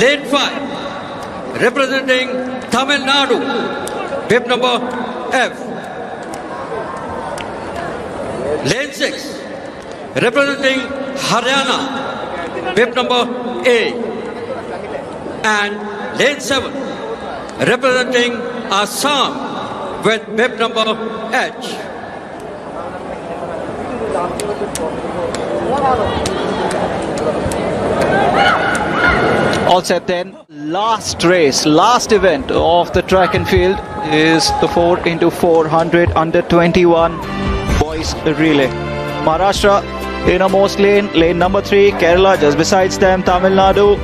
Lane 5, representing Tamil Nadu, bib number F. Lane 6, representing Haryana, bib number A. And lane 7, representing Assam with bib number H. All set then. Last race, last event of the track and field is the 4x400 under 21 boys relay. Maharashtra innermost lane, lane number 3. Kerala just besides them. Tamil Nadu,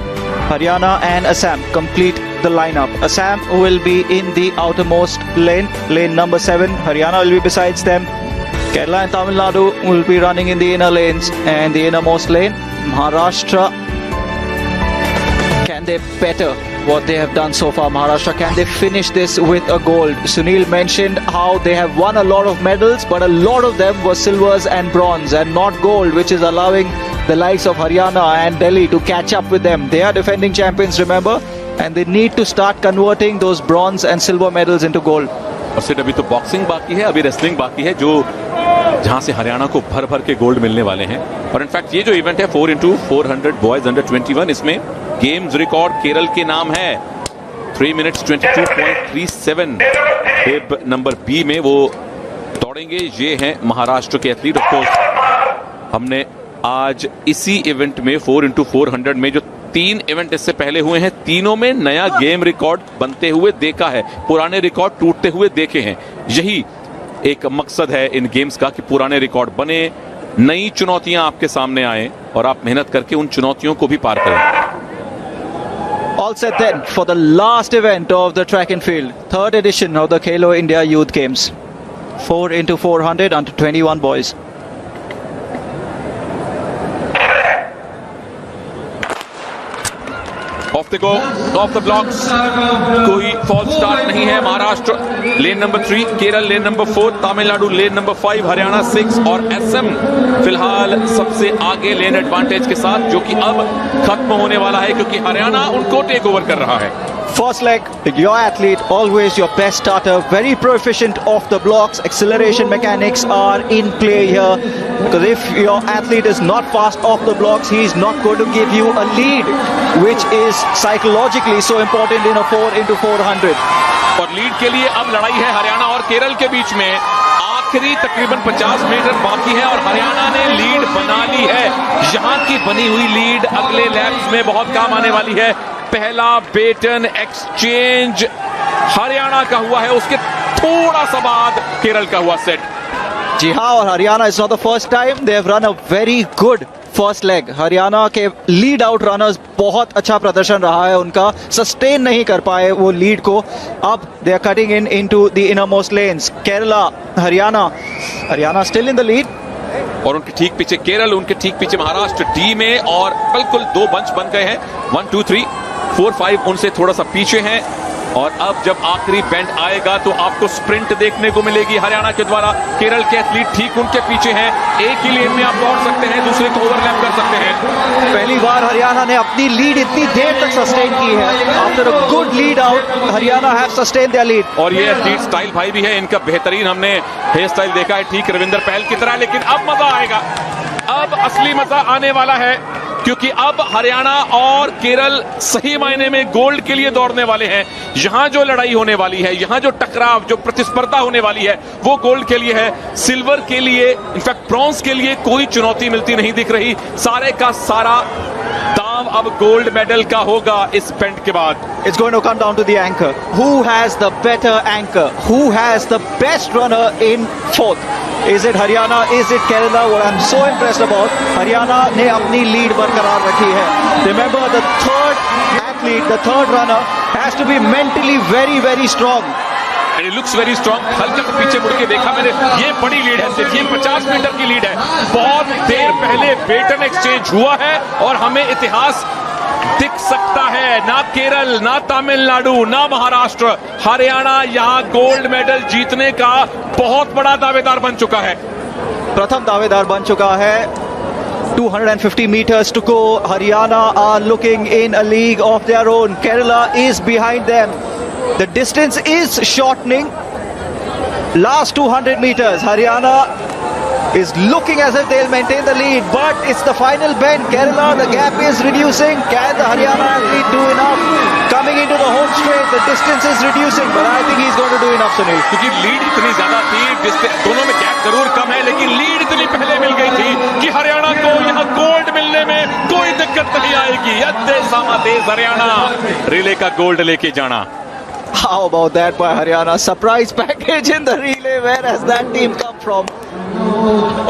Haryana and Assam complete the lineup. Assam will be in the outermost lane, lane number 7. Haryana will be besides them. Kerala and Tamil Nadu will be running in the inner lanes and the innermost lane. Maharashtra, can they better what they have done so far? Maharashtra, can they finish this with a gold? Sunil mentioned how they have won a lot of medals, but a lot of them were silvers and bronze and not gold, which is allowing the likes of Haryana and Delhi to catch up with them. They are defending champions, remember, and they need to start converting those bronze and silver medals into gold. और सिर्फ अभी तो boxing बाकी है, अभी wrestling बाकी है, जो जहां से हरियाणा को भर भर के गोल्ड मिलने वाले हैं. और इनफैक्ट ये जो इवेंट है 4x400 बॉयज अंडर 21, इसमें गेम्स रिकॉर्ड केरल के नाम है. 3 minutes 22.37 बिब नंबर बी में वो दौड़ेंगे. ये हैं महाराष्ट्र के एथलीट. ऑफ कोर्स हमने आज इसी इवेंट में 4x400 में जो 3 इवेंट इससे पहले हुए हैं, तीनों में नया गेम रिकॉर्ड बनते हुए देखा है, पुराने रिकॉर्ड टूटते हुए देखे हैं. यही एक मकसद है इन गेम्स का कि पुराने रिकॉर्ड बने, नई चुनौतियां आपके सामने आए और आप मेहनत करके उन चुनौतियों को भी पार करें. All set then for the last event of the track and field, third edition of the Khelo India Youth Games, 4x400 under 21 boys. Of the go, of the blocks, कोई फॉल्स स्टार्ट नहीं है. Maharashtra lane number 3, Kerala lane number 4, Tamil Nadu lane number 5, Haryana 6 और असम फिलहाल सबसे आगे लेन advantage के साथ, जो कि अब खत्म होने वाला है क्योंकि हरियाणा उनको टेक ओवर कर रहा है. First leg, your athlete, always your best starter, very proficient off the blocks. Acceleration mechanics are in play here, because if your athlete is not fast off the blocks, he is not going to give you a lead, which is psychologically so important in a 4x400. और lead के लिए अब लड़ाई है हरियाणा और केरल के बीच में. आखिरी तकरीबन 50 मीटर बाकी है और हरियाणा ने लीड बना ली है. यहां की बनी हुई लीड अगले लैप्स में बहुत काम आने वाली है. पहला बेटन एक्सचेंज हरियाणा का हुआ है, उसके थोड़ा सा बाद केरल का हुआ सेट. जी हाँ, और Haryana is not the first time they have run a very good first leg. Haryana के लीड आउट रनर्स बहुत अच्छा प्रदर्शन रहा है उनका, सस्टेन नहीं कर पाए वो लीड को. अब they are cutting into the innermost lanes. Kerala, Haryana still in the lead और उनके ठीक पीछे केरल, उनके ठीक पीछे महाराष्ट्र डी में, और बिल्कुल 2 बंच बन गए हैं. 1 2 3 4 5 उनसे थोड़ा सा पीछे हैं. और अब जब आखिरी बेंड आएगा तो आपको स्प्रिंट देखने को मिलेगी हरियाणा के द्वारा. केरल के एथलीट ठीक उनके पीछे हैं. एक ही लेन में आप दौड़ सकते हैं, दूसरे को ओवरलैप कर सकते हैं. पहली बार हरियाणा ने अपनी लीड इतनी देर तक सस्टेन की है. After a good lead out, Haryana have sustain their lead. और ये एथलीट स्टाइल भाई भी है इनका बेहतरीन. हमने हेयर स्टाइल देखा है ठीक रविंदर पहल की तरह, लेकिन अब मजा आएगा. अब असली मजा आने वाला है क्योंकि अब हरियाणा और केरल सही मायने में गोल्ड के लिए दौड़ने वाले हैं. यहां जो लड़ाई होने वाली है, यहां जो टकराव, जो प्रतिस्पर्धा होने वाली है, वो गोल्ड के लिए है. सिल्वर के लिए, इनफैक्ट ब्रॉन्ज के लिए कोई चुनौती मिलती नहीं दिख रही. सारे का सारा दाव अब गोल्ड मेडल का होगा इस बेंट के बाद. It's going to come down to the anchor. Who has the better anchor? Who has the best runner in fourth? Is it Haryana? Is it Kerala? What I'm so impressed about, Haryana ने अपनी lead बरकरार रखी है. Remember, the third athlete, the third runner has to be mentally very, very strong. And it looks very strong. हल्का सा पीछे मुड़ के देखा मैंने, ये बड़ी लीड है, सिर्फ ये 50 मीटर की लीड है. बहुत देर पहले बेटन एक्सचेंज हुआ है और हमें इतिहास दिख सकता है. ना केरल, ना तमिलनाडु, ना महाराष्ट्र, हरियाणा यहां गोल्ड मेडल जीतने का बहुत बड़ा दावेदार बन चुका है. प्रथम दावेदार बन चुका है 250 meters to go. Haryana are looking in a league of their own. Kerala is behind them. The distance is shortening. Last 200 meters, Haryana is looking as if they'll maintain the lead, but it's the final bend. Kerala, the gap is reducing. Can the Haryana athlete do enough? Coming into the home straight, the distance is reducing, but I think he's going to do enough, Sunil. क्योंकि lead इतनी ज्यादा थी, दोनों में gap जरूर कम है, लेकिन lead इतनी पहले मिल गई थी कि हरियाणा को यहाँ गोल्ड मिलने में कोई दिक्कत नहीं आएगी। अद्दे सामा तेज हरियाणा रिले का गोल्ड लेके जाना। How about that by Haryana? Surprise package in the relay. Where has that team come from?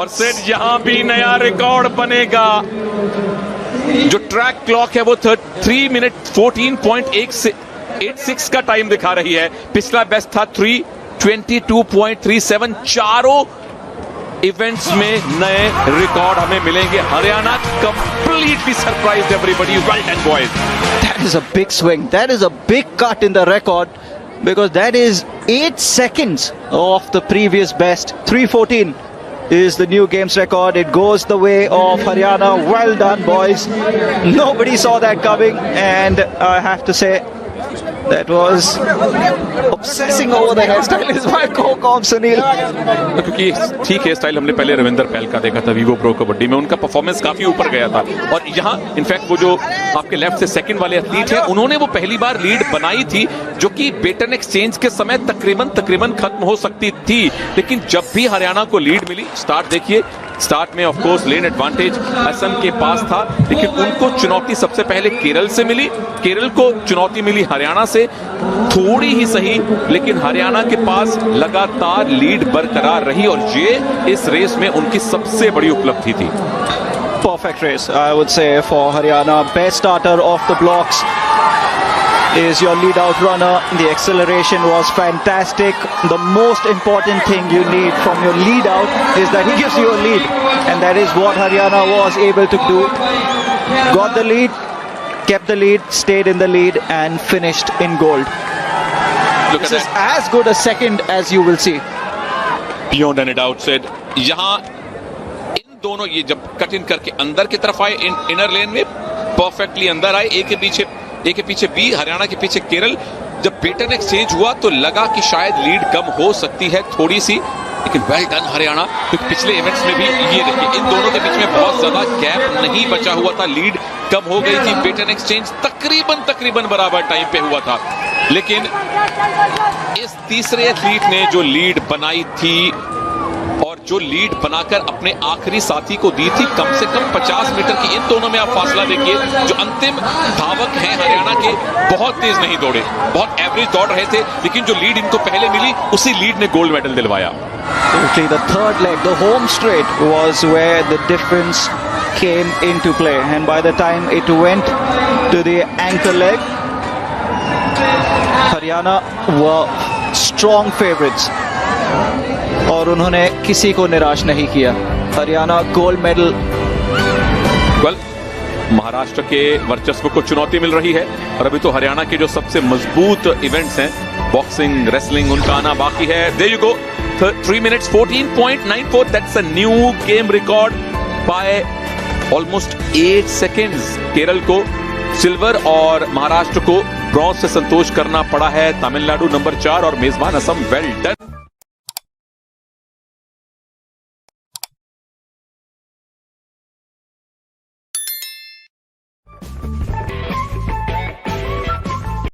और सेट यहां भी नया रिकॉर्ड बनेगा। जो ट्रैक क्लॉक है वो 3 मिनट 14.86 का टाइम दिखा रही है। पिछला बेस्ट था 3:22.37। चारों इवेंट्स में नए रिकॉर्ड हमें मिलेंगे। Haryana completely surprised everybody. Well done boys. That is a big swing. That is a big cut in the record, because that is 8 seconds of the previous best. 3:14 is the new games record. It goes the way of Haryana. Well done, boys. Nobody saw that coming, and I have to say that was obsessing over the hairstyle is my co-com Sunil. क्योंकि ठीक है, style हमने पहले रविंदर पहल का देखा था Vivo pro kabaddi में, उनका परफॉर्मेंस काफी ऊपर गया था। और यहाँ इनफैक्ट वो जो आपके लेफ्ट से सेकंड वाले एथलीट हैं, उन्होंने वो पहली बार लीड बनाई थी, जो कि बेटन एक्सचेंज के समय तकरीबन खत्म हो सकती थी। लेकिन जब भी हरियाणा को लीड मिली, स्टार्ट देखिए, स्टार्ट में of course lane advantage Assam के पास था, लेकिन उनको चुनौती सबसे पहले केरल से मिली। केरल को चुनौती मिली हरियाणा से, थोड़ी ही सही, लेकिन हरियाणा के पास लगातार लीड बरकरार रही और ये इस रेस में उनकी सबसे बड़ी उपलब्धि थी। Perfect race, I would say, for Haryana. Best starter of the blocks is your lead out runner. The acceleration was fantastic. The most important thing you need from your lead out is that he gives you a lead, and that is what Haryana was able to do. Got the lead, kept the lead, stayed in the lead, and finished in gold. This is as good a second as you will see. Beyond and it out said, यहाँ इन दोनों ये जब cut in करके अंदर की तरफ आए, inner लेन में परफेक्टली अंदर आए, ए के पीछे बी, हरियाणा के पीछे केरल। जब बेटन एक्सचेंज हुआ तो लगा कि शायद लीड कम हो सकती है थोड़ी सी, लेकिन वेल डन हरियाणा, क्योंकि पिछले इवेंट्स में भी ये देखिए इन दोनों के बीच में बहुत ज्यादा गैप नहीं बचा हुआ था, लीड कम हो गई थी। बेटन एक्सचेंज तकरीबन बराबर टाइम पे हुआ था, लेकिन इस तीसरे एथलीट ने जो लीड बनाई थी और जो लीड बनाकर अपने आखिरी साथी को दी थी, कम से कम 50 मीटर की इन दोनों में आप फासला देखिए। जो अंतिम धावक हैं हरियाणा के, बहुत तेज नहीं दौड़े, बहुत एवरेज दौड़ रहे थे, लेकिन जो लीड इनको पहले मिली, उसी लीड ने गोल्ड मेडल दिलवाया। Okay, the third leg, the home straight, was where the difference came into play, and by the time it went to the anchor leg, Haryana were strong favorites, और उन्होंने किसी को निराश नहीं किया। Haryana gold medal. Well, Maharashtra के वर्चस्व को चुनौती मिल रही है, और अभी तो हरियाणा के जो सबसे मजबूत इवेंट्स हैं, बॉक्सिंग, रेसलिंग, उनका आना बाकी है। There you go, 3 minutes 14.94, that's a new game record by almost 8 seconds। Kerala को सिल्वर और महाराष्ट्र को ब्रॉन्ज से संतोष करना पड़ा है। तमिलनाडु नंबर 4 और मेजबान असम। Well done.